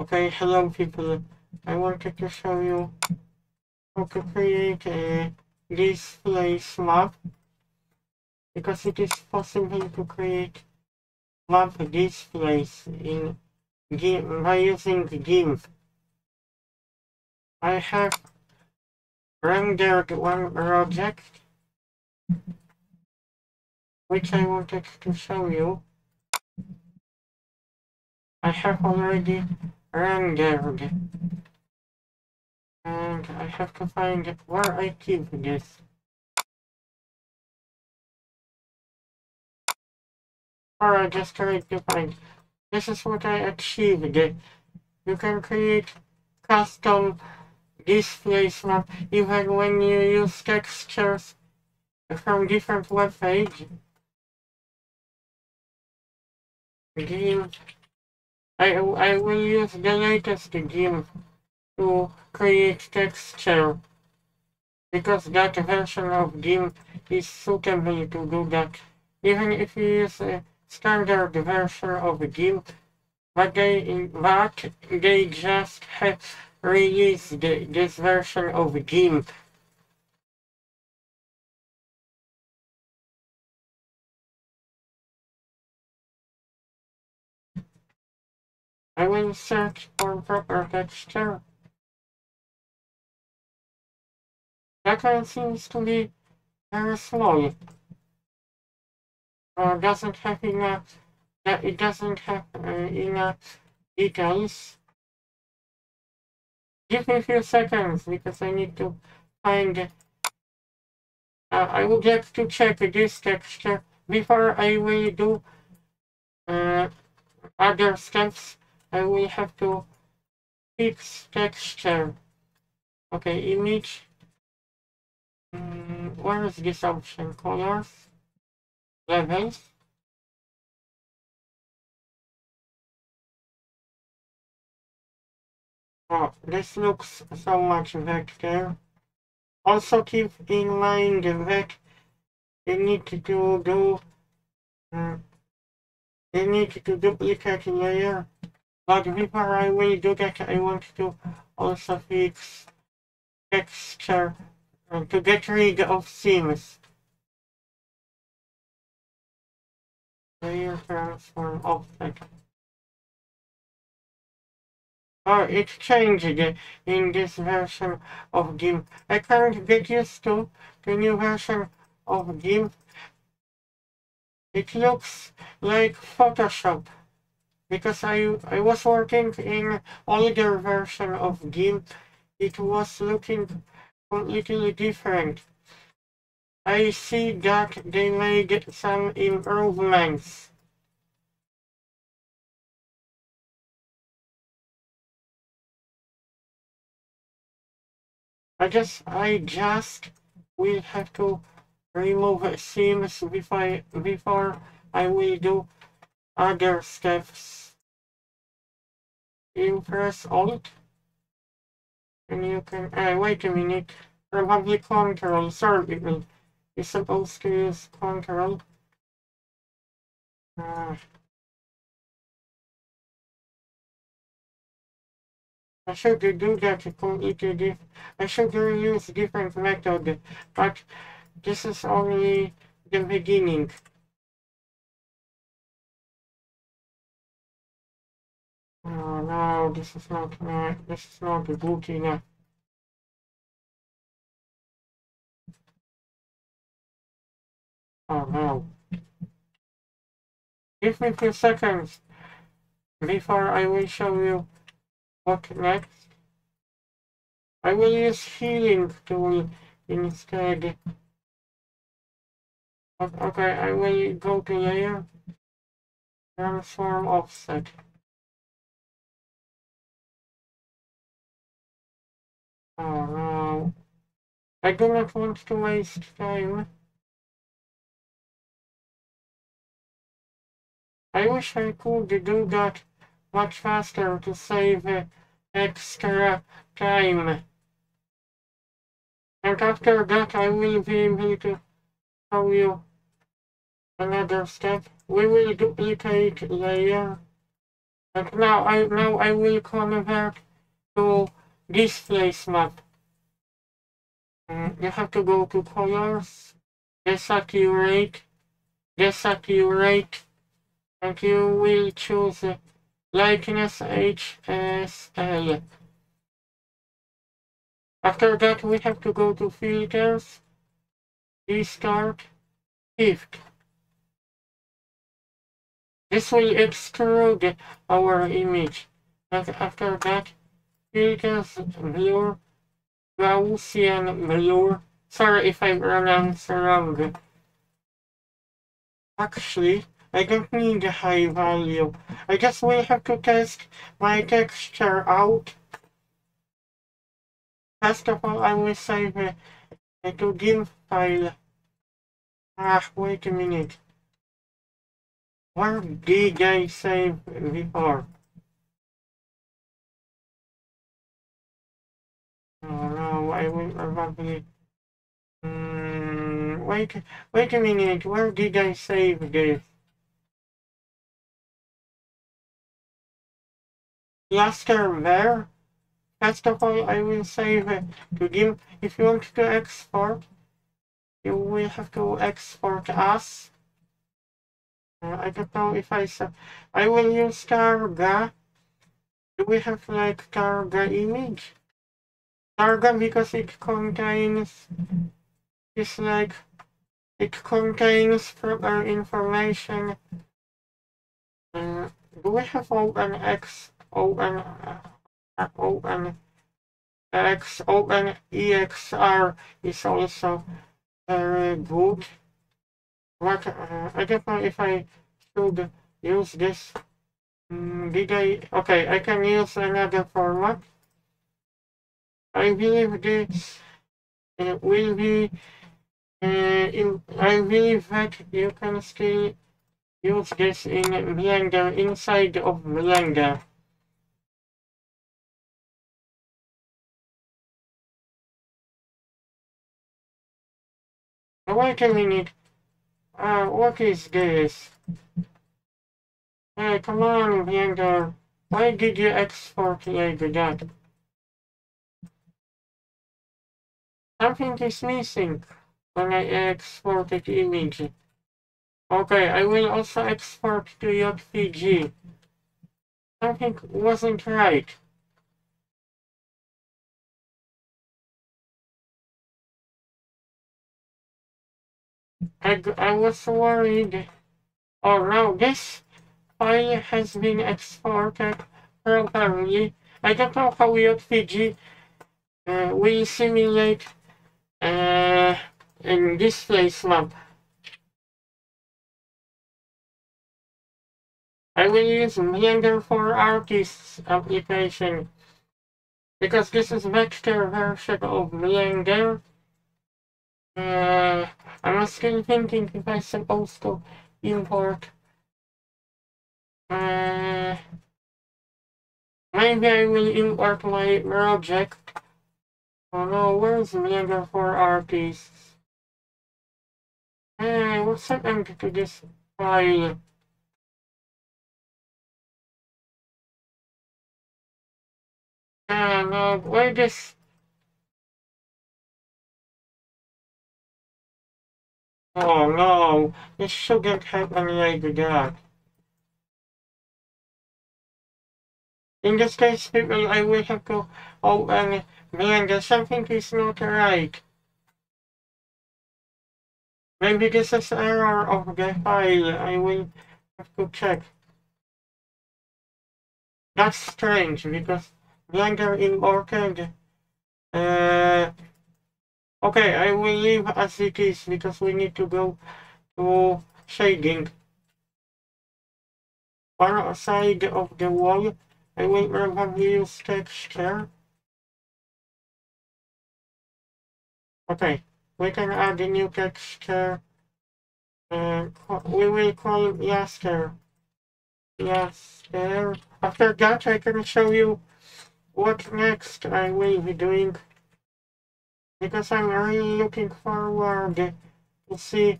Okay, hello people. I wanted to show you how to create a displace map because it is possible to create map displays in Gimp by using Gimp. I have rendered one project which I wanted to show you. I have already rendered and I have to find where I keep this. Alright, just trying to find. This is what I achieved. You can create custom displays map even when you use textures from different web page. Gimp. I will use the latest Gimp to create texture because that version of Gimp is suitable to do that. Even if you use a standard version of Gimp, but they just have released this version of Gimp. I will search for proper texture. That one seems to be very small. Doesn't have enough. It doesn't have enough details. Give me a few seconds because I need to find. I would like to check this texture before I will do other steps. I will have to fix texture. Okay, image. Where is this option? Colors, levels. Oh, this looks so much better. Also keep in mind that you need to do you need to duplicate layer. But before I will do that, I want to also fix texture to get rid of seams. Layer transform offset. Oh, it changed in this version of Gimp. I can't get used to the new version of Gimp. It looks like Photoshop because I was working in older version of Gimp. It was looking completely different. I see that they made some improvements. I just will have to remove seams before I will do other steps. You press Alt and you can wait a minute. Probably Control. Sorry, you're supposed to use Control. I should do that completely I should use different method, but this is only the beginning. Oh no, this is not good enough. Oh no. Give me a few seconds before I will show you what next. I will use healing tool instead. Okay, I will go to layer, transform offset. Oh no. I do not want to waste time. I wish I could do that much faster to save extra time. And after that I will be able to show you another step. We will duplicate layer And now I will convert to displace map. You have to go to colors, desaturate, and you will choose likeness HSL. After that, we have to go to filters, restart, shift. This will extrude our image. And after that, filters, blur, Gaussian blur. Sorry if I pronounce wrong. Actually, I don't need a high value. I just will have to test my texture out. First of all, I will save it to Gimp file. Wait a minute. Where did I save before? Oh no, I will probably... wait a minute, where did I save this? Laster there? First of all, I will save it to Gimp. If you want to export, you will have to export as. I don't know if I will use Targa. Do we have like Targa image? Targa because it contains, it's like, it contains proper information. Do we have OpenEXR is also very good. But I don't know if I should use this. Okay, I can use another format. I believe this will be, I believe that you can still use this in Blender, inside of Blender. Wait a minute. What is this? Hey, come on, Blender. Why did you export like that? Something is missing when I exported image. Okay, I will also export to JPG. Something wasn't right. I was worried. Oh no, this file has been exported properly. I don't know how JPG will simulate in displace map. I will use Blender for Artists application because this is vector version of Blender. I'm still thinking if I'm supposed to import. Maybe I will import my project. Oh no, where's Blender for Artists? Hey, what's happened to this file? No, why this? Oh no, this shouldn't happen like that. In this case, people, I will have to open Blender. Something is not right. Maybe this is error of the file. I will have to check. That's strange because Blender imported. Okay, I will leave as it is because we need to go to shading. One side of the wall, I will probably use texture. Okay, we can add a new texture. We will call it Laster. Laster. After that, I can show you what next I will be doing. Because I'm really looking forward to see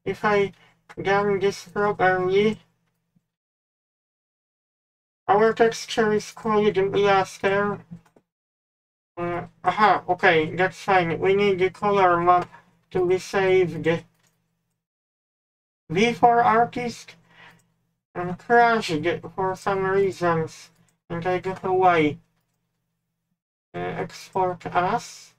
if I done this properly. Our texture is called blaster. Aha, okay, that's fine. We need the color map to be saved. V for artist and crashed for some reasons. And I got away. Export as.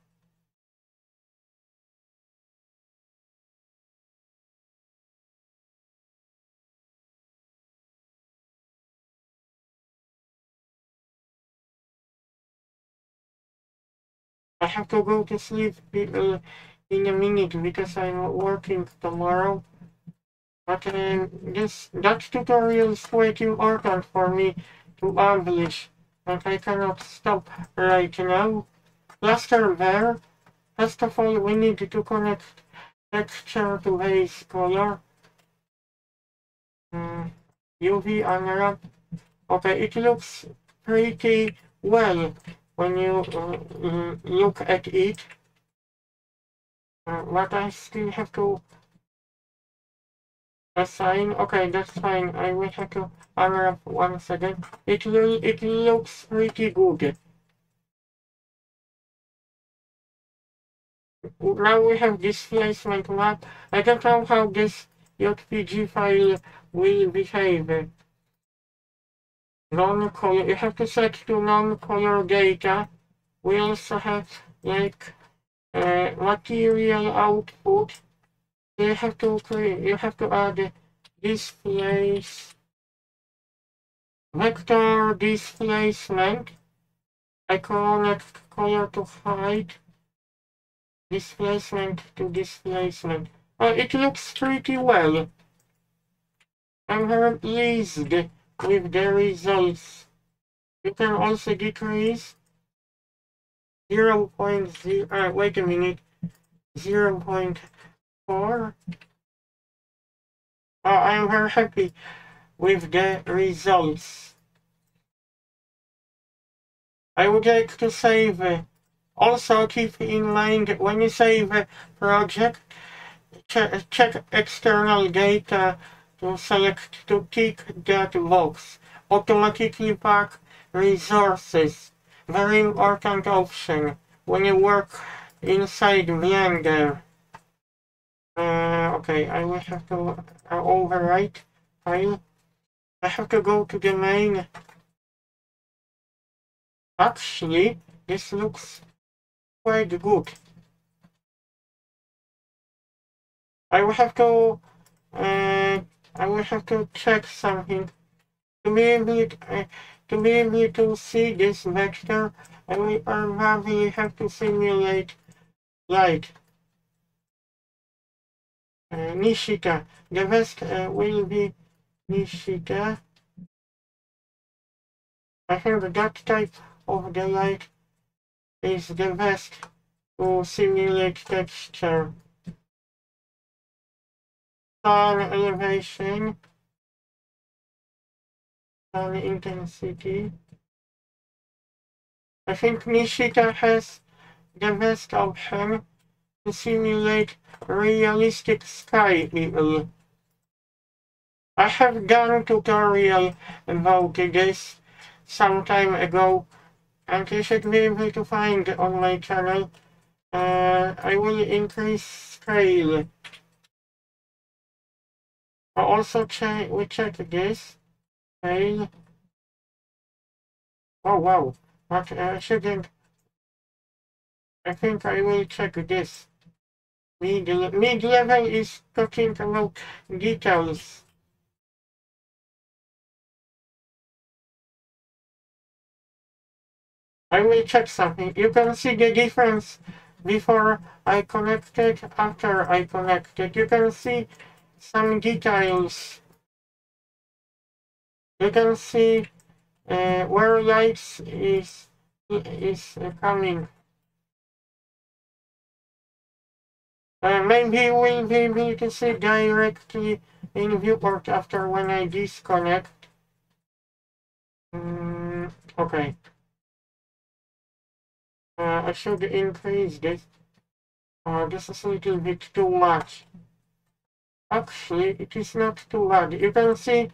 I have to go to sleep in a minute because I'm working tomorrow. But that tutorial is way too important for me to publish, and I cannot stop right now. Cluster there. First of all, we need to connect texture to base color. UV unwrap. Okay, it looks pretty well when you look at it. But I still have to assign. Okay, that's fine. I will have to unwrap once again. It looks pretty good. Now we have displacement map. I don't know how this JPG file will behave. Non-color. You have to set to non-color data. We also have like material output. You have to add displace vector displacement. I connect color to height. Displacement to displacement. It looks pretty well. I'm very pleased with the results. You can also decrease 0.0, wait a minute, 0.4. I'm very happy with the results. I would like to save. Also keep in mind when you save a project, check external data to select to tick that box. Automatically pack resources. Very important option when you work inside Blender. Okay, I will have to overwrite file. I have to go to the main. Actually, this looks quite good. I will have to check something to be able to see this vector. I will probably have to simulate light. Nishita. The best will be Nishita. I think that type of the light is the best to simulate texture. Sun elevation, sun intensity. I think Nishita has the best option to simulate realistic sky level. I have done a tutorial about this some time ago, and you should be able to find it on my channel. I will increase scale. Also we check this scale. Oh wow, but I shouldn't. I think I will check this. Mid-level is talking about details. I will check something. You can see the difference before I connected, after I connected. You can see some details. You can see where lights is coming. Maybe we'll be able to see directly in viewport after when I disconnect. Okay. I should increase this. This is a little bit too much. Actually, it is not too bad. You can see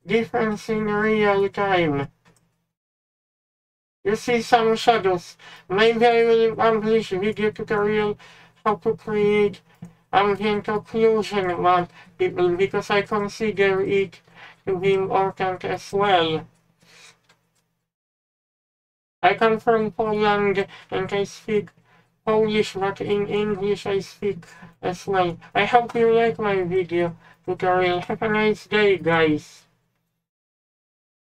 difference in real time. you see some shadows. Maybe I will publish video tutorial how to create ambient occlusion map people because I consider it to be important as well. I come from Poland and I speak Polish, but in English I speak as well. I hope you like my video tutorial. Have a nice day, guys.